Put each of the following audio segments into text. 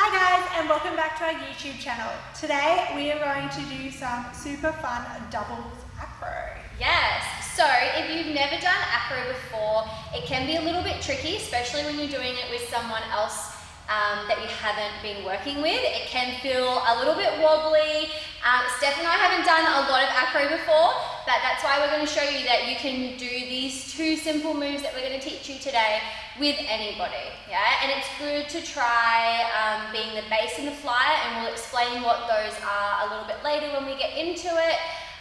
Hi guys, and welcome back to our YouTube channel. Today we are going to do some super fun doubles acro. Yes, so if you've never done acro before, it can be a little bit tricky, especially when you're doing it with someone else that you haven't been working with. It can feel a little bit wobbly. Steph and I haven't done a lot of acro before, but that's why we're going to show you that you can do these two simple moves that we're going to teach you today with anybody, yeah? And it's good to try being the base and the flyer, and we'll explain what those are a little bit later when we get into it.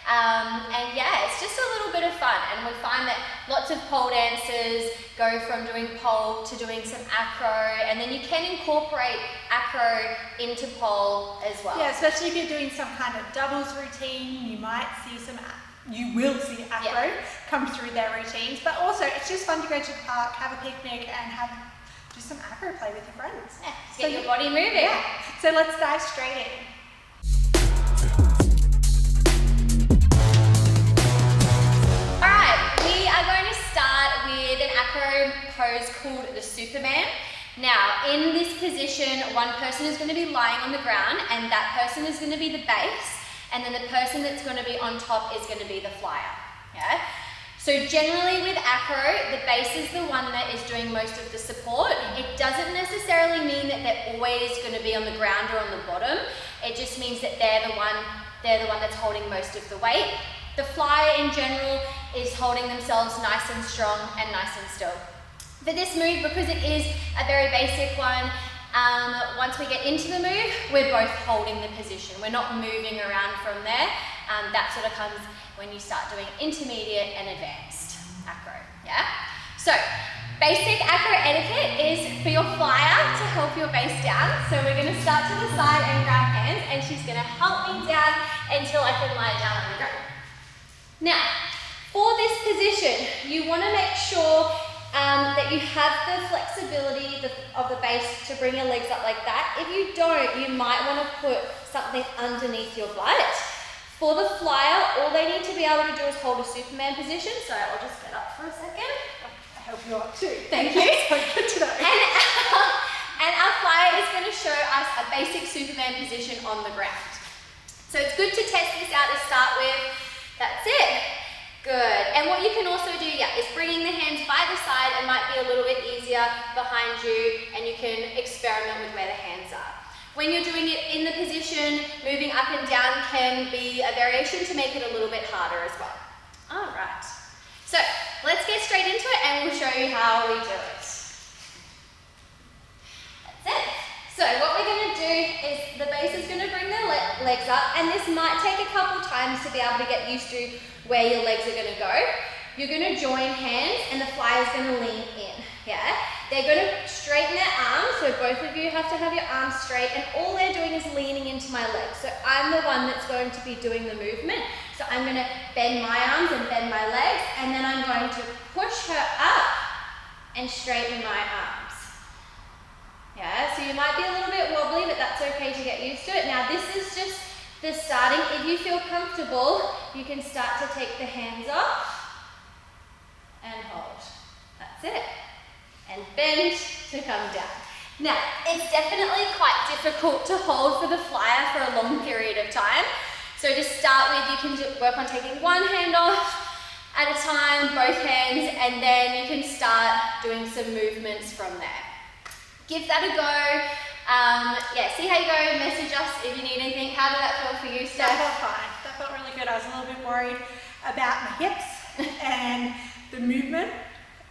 And yeah, it's just a little bit of fun, and we find that lots of pole dancers go from doing pole to doing some acro, and then you can incorporate acro into pole as well. Yeah, especially if you're doing some kind of doubles routine, you will see acro come through their routines, but also it's just fun to go to the park, have a picnic, and do some acro play with your friends. Yeah, get your body moving. Yeah, so let's dive straight in. With an acro pose called the Superman. Now, in this position, one person is going to be lying on the ground, and that person is going to be the base, and then the person that's going to be on top is going to be the flyer. Yeah. So generally with acro, the base is the one that is doing most of the support. It doesn't necessarily mean that they're always going to be on the ground or on the bottom. It just means that they're the one that's holding most of the weight. The flyer in general is holding themselves nice and strong and nice and still. For this move, because it is a very basic one, once we get into the move, we're both holding the position. We're not moving around from there. That sort of comes when you start doing intermediate and advanced acro, yeah? So, basic acro etiquette is for your flyer to help your base down. So we're gonna start to the side and grab hands, and she's gonna help me down until I can lie down on the ground. Now, for this position, you want to make sure that you have the flexibility of the base to bring your legs up like that. If you don't, you might want to put something underneath your butt. For the flyer, all they need to be able to do is hold a Superman position. So I'll just get up for a second. I help you up too. Thank you. So good to know. And our flyer is going to show us a basic Superman position on the ground. So it's good to test this out to start with. That's it. Good. And what you can also do, is bringing the hands by the side. It might be a little bit easier behind you, and you can experiment with where the hands are. When you're doing it in the position, moving up and down can be a variation to make it a little bit harder as well. All right. So let's get straight into it, and we'll show you how we do it. That's it. So what we're going to do is the base is going to bring their legs up, and this might take a couple times to be able to get used to where your legs are going to go. You're going to join hands, and the flyer is going to lean in, yeah? They're going to straighten their arms, so both of you have to have your arms straight, and all they're doing is leaning into my legs. So I'm the one that's going to be doing the movement. So I'm going to bend my arms and bend my legs, and then I'm going to push her up and straighten my arms. Yeah, so you might be a little bit wobbly, but that's okay to get used to it. Now this is just the starting. If you feel comfortable, you can start to take the hands off and hold. That's it. And bend to come down. Now, it's definitely quite difficult to hold for the flyer for a long period of time. So to start with, you can work on taking one hand off at a time, both hands, and then you can start doing some movements from there. Give that a go. See how you go. Message us if you need anything. How did that feel for you, Steph? That felt fine. That felt really good. I was a little bit worried about my hips and the movement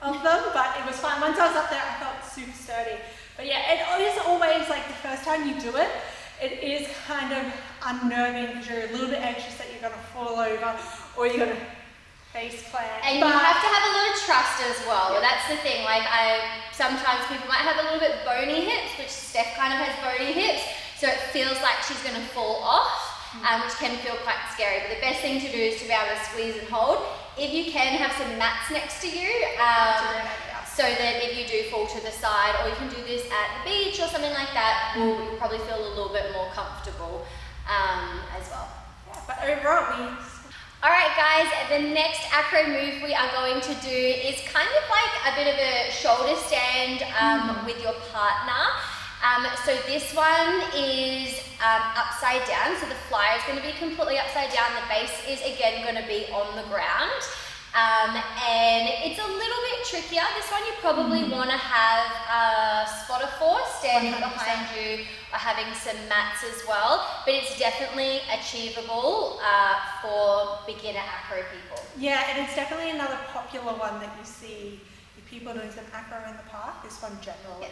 of them, but it was fine. Once I was up there, I felt super sturdy. But yeah, it is always like the first time you do it, it is kind of unnerving because you're a little bit anxious that you're going to fall over or you're going to face plant. And you have to have a lot of trust as well. Yeah. That's the thing. Like sometimes people might have a little bit bony hips, which Steph kind of has bony hips, so it feels like she's going to fall off, which can feel quite scary. But the best thing to do is to be able to squeeze and hold. If you can, have some mats next to you, so that if you do fall to the side, or you can do this at the beach or something like that, you'll probably feel a little bit more comfortable as well. Yeah, but overall, Alright guys, the next acro move we are going to do is kind of like a bit of a shoulder stand with your partner. So this one is upside down, so the flyer is going to be completely upside down. The base is again going to be on the ground. And it's a little bit trickier. This one you probably want to have a spotter for standing 100%. behind you or having some mats as well, but it's definitely achievable for beginner acro people. Yeah, and it's definitely another popular one that you see people doing some acro in the park. This one generally.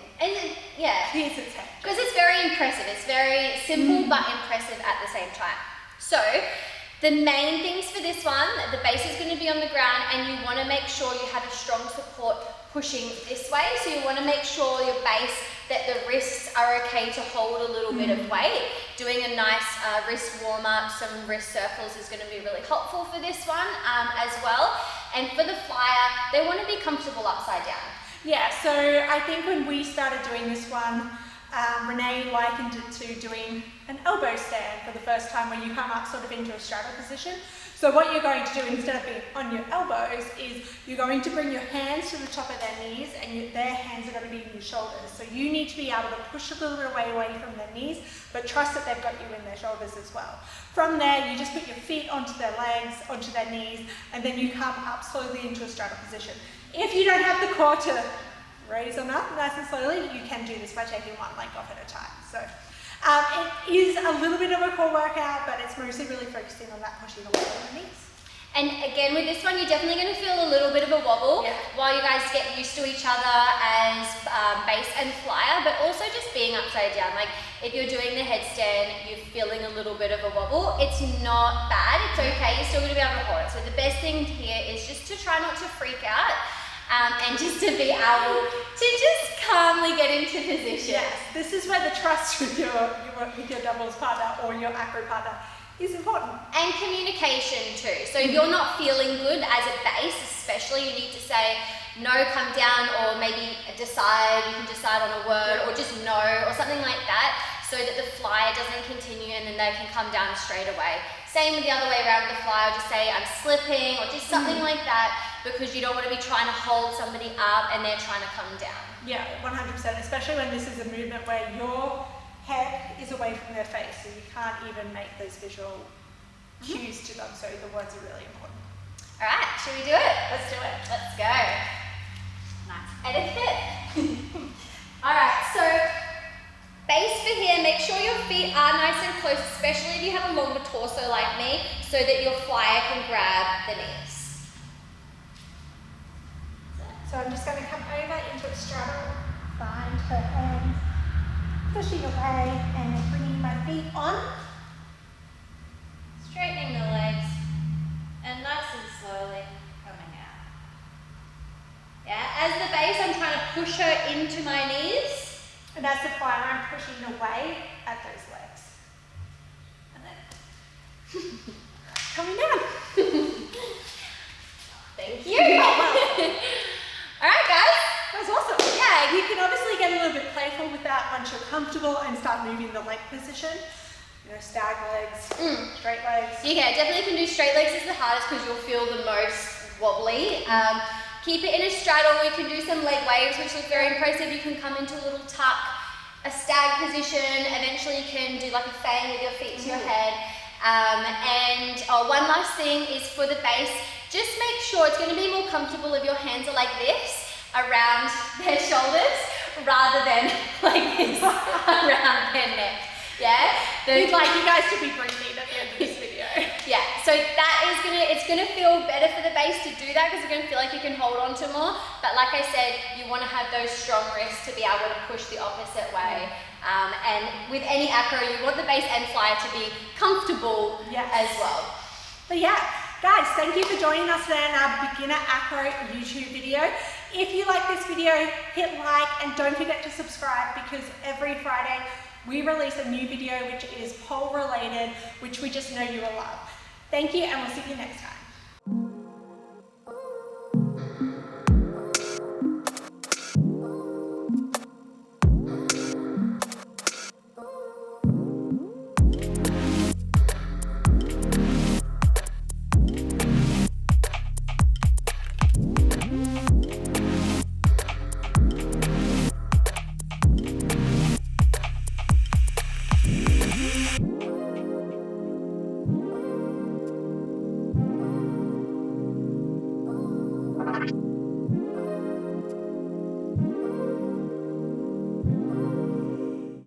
Yeah. Here's its head. Because it's very impressive. It's very simple but impressive at the same time. So the main things for this one, the base is going to be on the ground and you want to make sure you have a strong support pushing this way. So you want to make sure your base, that the wrists are okay to hold a little bit of weight. Doing a nice wrist warm up, some wrist circles is going to be really helpful for this one as well. And for the flyer, they want to be comfortable upside down. Yeah, so I think when we started doing this one, Renee likened it to doing an elbow stand for the first time, where you come up sort of into a straddle position. So what you're going to do instead of being on your elbows is you're going to bring your hands to the top of their knees, and their hands are going to be in your shoulders. So you need to be able to push a little bit away from their knees, but trust that they've got you in their shoulders as well. From there, you just put your feet onto their legs, onto their knees, and then you come up slowly into a straddle position. If you don't have the core to raise them up nice and slowly, you can do this by taking one leg off at a time. So it is a little bit of a core workout, but it's mostly really focusing on that pushing away from the knees. And again, with this one, you're definitely going to feel a little bit of a wobble while you guys get used to each other as base and flyer, but also just being upside down. Like if you're doing the headstand, you're feeling a little bit of a wobble. It's not bad. It's okay. You're still going to be able to hold it. So the best thing here is just to try not to freak out. And just to be able to just calmly get into position. Yes, this is where the trust with your doubles partner or your acro partner is important. And communication too. So if you're not feeling good as a base, especially, you need to say, no, come down, or maybe decide, you can decide on a word, or just no, or something like that, so that the flyer doesn't continue and then they can come down straight away. Same with the other way around with the flyer, just say, I'm slipping, or just something like that, because you don't want to be trying to hold somebody up and they're trying to come down. Yeah, 100%, especially when this is a movement where your head is away from their face, so you can't even make those visual cues to them, so the words are really important. All right, should we do it? Let's do it. Let's go. Nice etiquette. All right, so base for here, make sure your feet are nice and close, especially if you have a longer torso like me, so that your flyer can grab the knees. So I'm just going to come over into a straddle, find her hands, pushing away and bringing my feet on. Straightening the legs and nice and slowly coming out. Yeah, as the base, I'm trying to push her into my knees. And as the flyer, I'm pushing away at those legs. And then coming down. Thank you. All right, guys. That was awesome. Yeah, you can obviously get a little bit playful with that once you're comfortable and start moving the leg position. You know, stag legs, straight legs. Yeah, definitely can do straight legs is the hardest because you'll feel the most wobbly. Keep it in a straddle. We can do some leg waves, which look very impressive. You can come into a little tuck, a stag position. Eventually you can do like a fang with your feet to your head. And one last thing is for the base, just make sure it's going to be more comfortable if your hands are like this around their shoulders rather than like this around their neck. Yeah? We'd like you guys to be breathing at the end of this video. Yeah, so that is it's gonna feel better for the base to do that because you're gonna feel like you can hold on to more. But like I said, you wanna have those strong wrists to be able to push the opposite way. And with any acro, you want the base and flyer to be comfortable as well. But yeah, guys, thank you for joining us today in our beginner acro YouTube video. If you like this video, hit like and don't forget to subscribe because every Friday we release a new video which is pole related, which we just know you will love. Thank you and we'll see you next time.